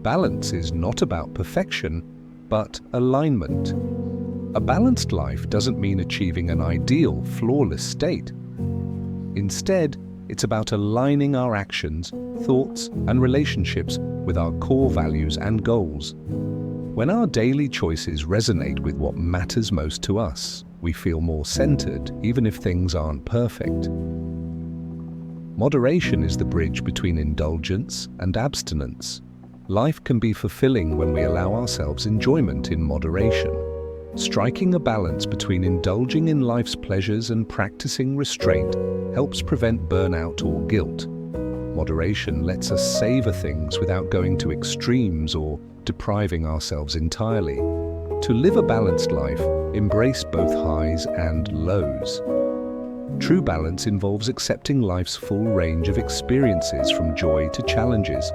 Balance is not about perfection, but alignment. A balanced life doesn't mean achieving an ideal, flawless state. Instead, it's about aligning our actions, thoughts, and relationships with our core values and goals. When our daily choices resonate with what matters most to us, we feel more centered, even if things aren't perfect. Moderation is the bridge between indulgence and abstinence. Life can be fulfilling when we allow ourselves enjoyment in moderation. Striking a balance between indulging in life's pleasures and practicing restraint helps prevent burnout or guilt. Moderation lets us savor things without going to extremes or depriving ourselves entirely. To live a balanced life, embrace both highs and lows. True balance involves accepting life's full range of experiences from joy to challenges.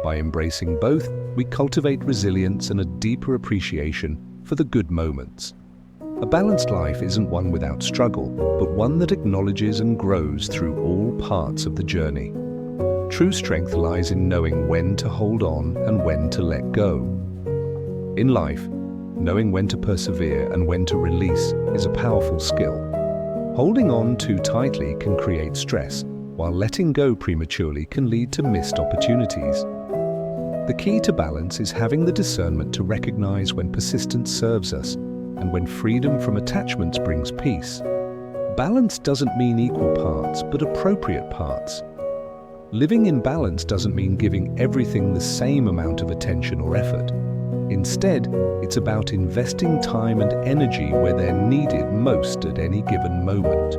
By embracing both, we cultivate resilience and a deeper appreciation for the good moments. A balanced life isn't one without struggle, but one that acknowledges and grows through all parts of the journey. True strength lies in knowing when to hold on and when to let go. In life, knowing when to persevere and when to release is a powerful skill. Holding on too tightly can create stress, while letting go prematurely can lead to missed opportunities. The key to balance is having the discernment to recognize when persistence serves us and when freedom from attachments brings peace. Balance doesn't mean equal parts, but appropriate parts. Living in balance doesn't mean giving everything the same amount of attention or effort. Instead, it's about investing time and energy where they're needed most at any given moment.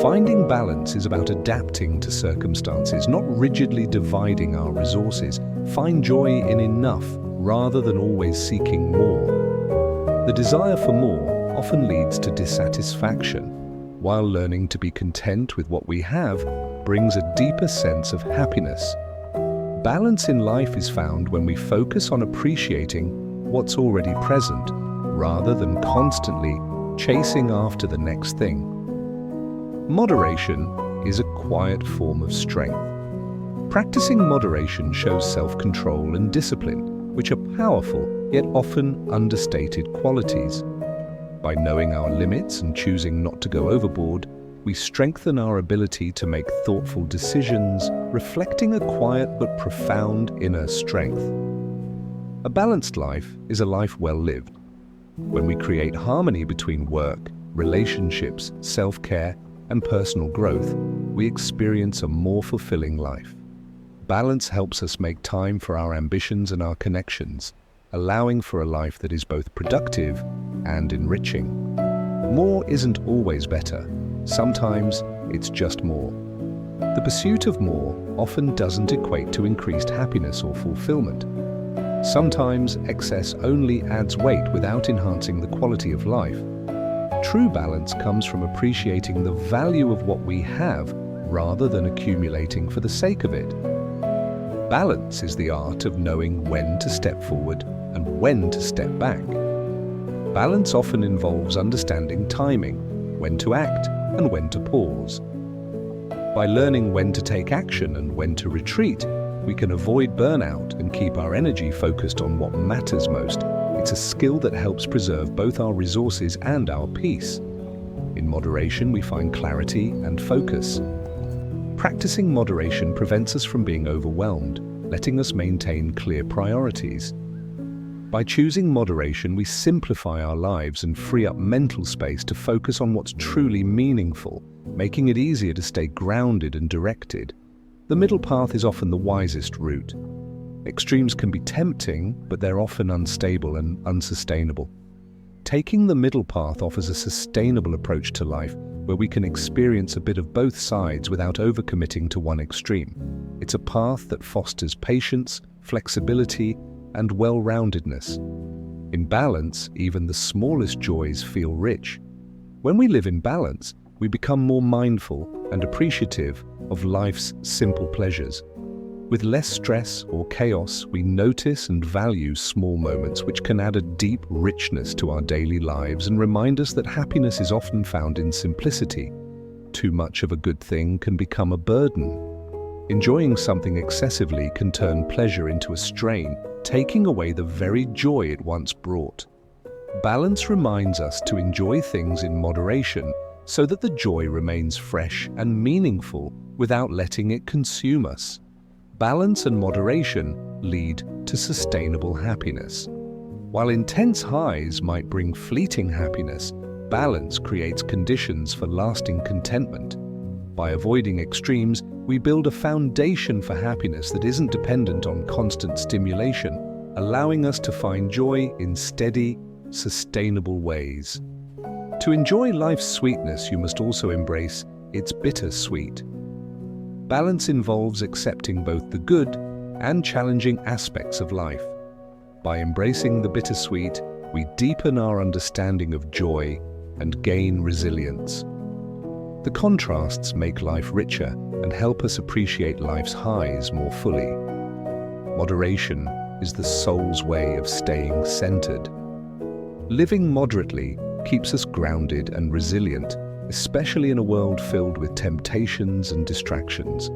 Finding balance is about adapting to circumstances, not rigidly dividing our resources. Find joy in enough rather than always seeking more. The desire for more often leads to dissatisfaction, while learning to be content with what we have brings a deeper sense of happiness. Balance in life is found when we focus on appreciating what's already present, rather than constantly chasing after the next thing. Moderation is a quiet form of strength. Practicing moderation shows self-control and discipline, which are powerful yet often understated qualities. By knowing our limits and choosing not to go overboard, we strengthen our ability to make thoughtful decisions, reflecting a quiet but profound inner strength. A balanced life is a life well lived. When we create harmony between work, relationships, self-care, and personal growth, we experience a more fulfilling life. Balance helps us make time for our ambitions and our connections, allowing for a life that is both productive and enriching. More isn't always better. Sometimes it's just more. The pursuit of more often doesn't equate to increased happiness or fulfillment. Sometimes excess only adds weight without enhancing the quality of life. True balance comes from appreciating the value of what we have rather than accumulating for the sake of it. Balance is the art of knowing when to step forward and when to step back. Balance often involves understanding timing, when to act and when to pause. By learning when to take action and when to retreat, we can avoid burnout and keep our energy focused on what matters most. It's a skill that helps preserve both our resources and our peace. In moderation, we find clarity and focus. Practicing moderation prevents us from being overwhelmed, letting us maintain clear priorities. By choosing moderation, we simplify our lives and free up mental space to focus on what's truly meaningful, making it easier to stay grounded and directed. The middle path is often the wisest route. Extremes can be tempting, but they're often unstable and unsustainable. Taking the middle path offers a sustainable approach to life, where we can experience a bit of both sides without overcommitting to one extreme. It's a path that fosters patience, flexibility, and well-roundedness. In balance, even the smallest joys feel rich. When we live in balance, we become more mindful and appreciative of life's simple pleasures. With less stress or chaos, we notice and value small moments, which can add a deep richness to our daily lives and remind us that happiness is often found in simplicity. Too much of a good thing can become a burden. Enjoying something excessively can turn pleasure into a strain, taking away the very joy it once brought. Balance reminds us to enjoy things in moderation so that the joy remains fresh and meaningful without letting it consume us. Balance and moderation lead to sustainable happiness. While intense highs might bring fleeting happiness, balance creates conditions for lasting contentment. By avoiding extremes, we build a foundation for happiness that isn't dependent on constant stimulation, allowing us to find joy in steady, sustainable ways. To enjoy life's sweetness, you must also embrace its bittersweet. Balance involves accepting both the good and challenging aspects of life. By embracing the bittersweet, we deepen our understanding of joy and gain resilience. The contrasts make life richer and help us appreciate life's highs more fully. Moderation is the soul's way of staying centered. Living moderately keeps us grounded and resilient, especially in a world filled with temptations and distractions.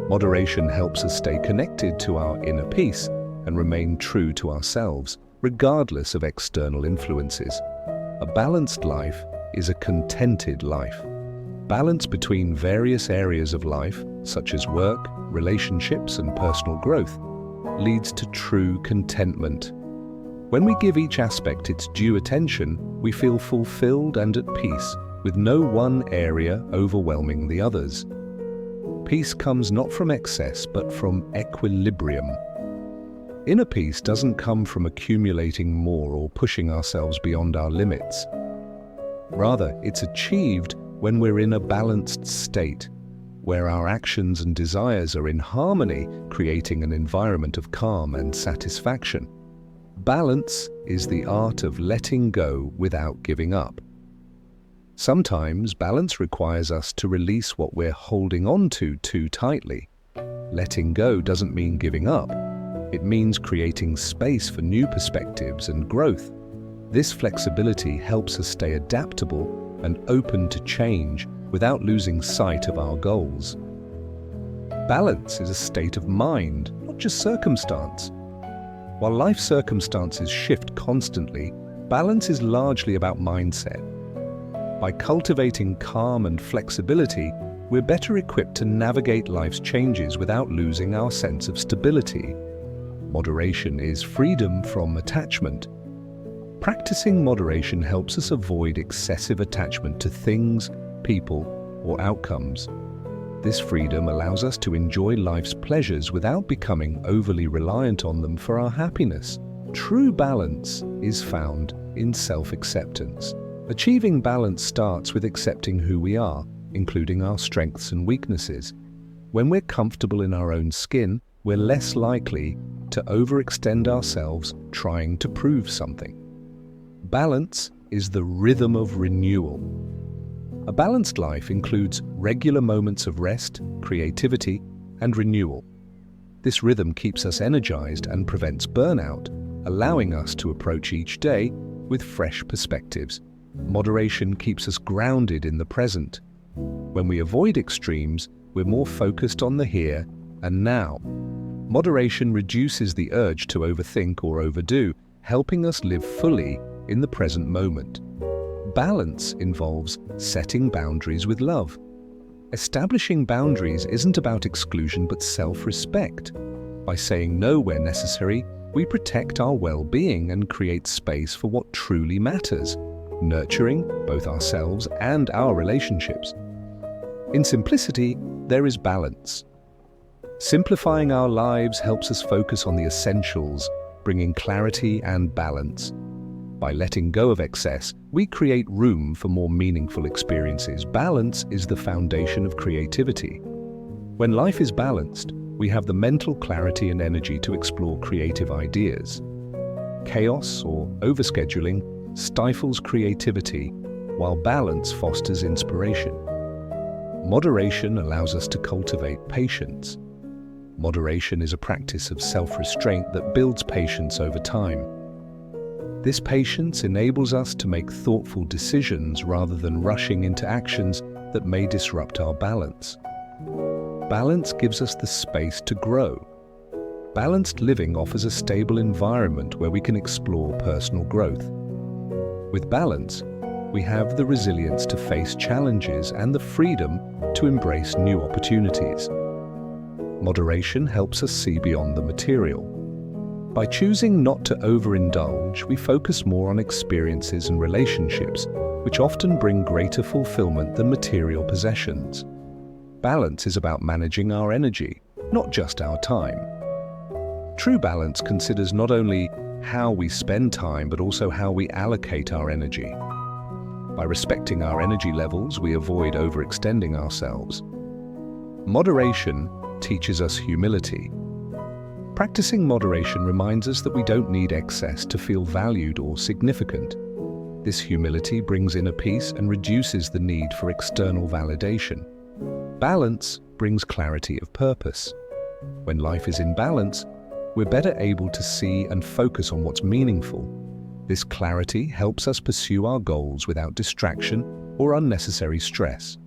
Moderation helps us stay connected to our inner peace and remain true to ourselves, regardless of external influences. A balanced life is a contented life. Balance between various areas of life, such as work, relationships, and personal growth, leads to true contentment. When we give each aspect its due attention, we feel fulfilled and at peace, with no one area overwhelming the others. Peace comes not from excess, but from equilibrium. Inner peace doesn't come from accumulating more or pushing ourselves beyond our limits. Rather, it's achieved when we're in a balanced state, where our actions and desires are in harmony, creating an environment of calm and satisfaction. Balance is the art of letting go without giving up. Sometimes balance requires us to release what we're holding on to too tightly. Letting go doesn't mean giving up. It means creating space for new perspectives and growth. This flexibility helps us stay adaptable and open to change without losing sight of our goals. Balance is a state of mind, not just circumstance. While life circumstances shift constantly, balance is largely about mindset. By cultivating calm and flexibility, we're better equipped to navigate life's changes without losing our sense of stability. Moderation is freedom from attachment. Practicing moderation helps us avoid excessive attachment to things, people, or outcomes. This freedom allows us to enjoy life's pleasures without becoming overly reliant on them for our happiness. True balance is found in self-acceptance. Achieving balance starts with accepting who we are, including our strengths and weaknesses. When we're comfortable in our own skin, we're less likely to overextend ourselves trying to prove something. Balance is the rhythm of renewal. A balanced life includes regular moments of rest, creativity, and renewal. This rhythm keeps us energized and prevents burnout, allowing us to approach each day with fresh perspectives. Moderation keeps us grounded in the present. When we avoid extremes, we're more focused on the here and now. Moderation reduces the urge to overthink or overdo, helping us live fully in the present moment. Balance involves setting boundaries with love. Establishing boundaries isn't about exclusion but self-respect. By saying no where necessary, we protect our well-being and create space for what truly matters, nurturing both ourselves and our relationships. In simplicity, there is balance. Simplifying our lives helps us focus on the essentials, bringing clarity and balance. By letting go of excess, we create room for more meaningful experiences. Balance is the foundation of creativity. When life is balanced, we have the mental clarity and energy to explore creative ideas. Chaos or overscheduling stifles creativity, while balance fosters inspiration. Moderation allows us to cultivate patience. Moderation is a practice of self-restraint that builds patience over time. This patience enables us to make thoughtful decisions rather than rushing into actions that may disrupt our balance. balance gives us the space to grow. Balanced living offers a stable environment where we can explore personal growth. With balance, we have the resilience to face challenges and the freedom to embrace new opportunities. Moderation helps us see beyond the material. By choosing not to overindulge, we focus more on experiences and relationships, which often bring greater fulfillment than material possessions. Balance is about managing our energy, not just our time. True balance considers not only how we spend time, but also how we allocate our energy. By respecting our energy levels, we avoid overextending ourselves. Moderation teaches us humility. Practicing moderation reminds us that we don't need excess to feel valued or significant. This humility brings inner peace and reduces the need for external validation. Balance brings clarity of purpose. When life is in balance, we're better able to see and focus on what's meaningful. This clarity helps us pursue our goals without distraction or unnecessary stress.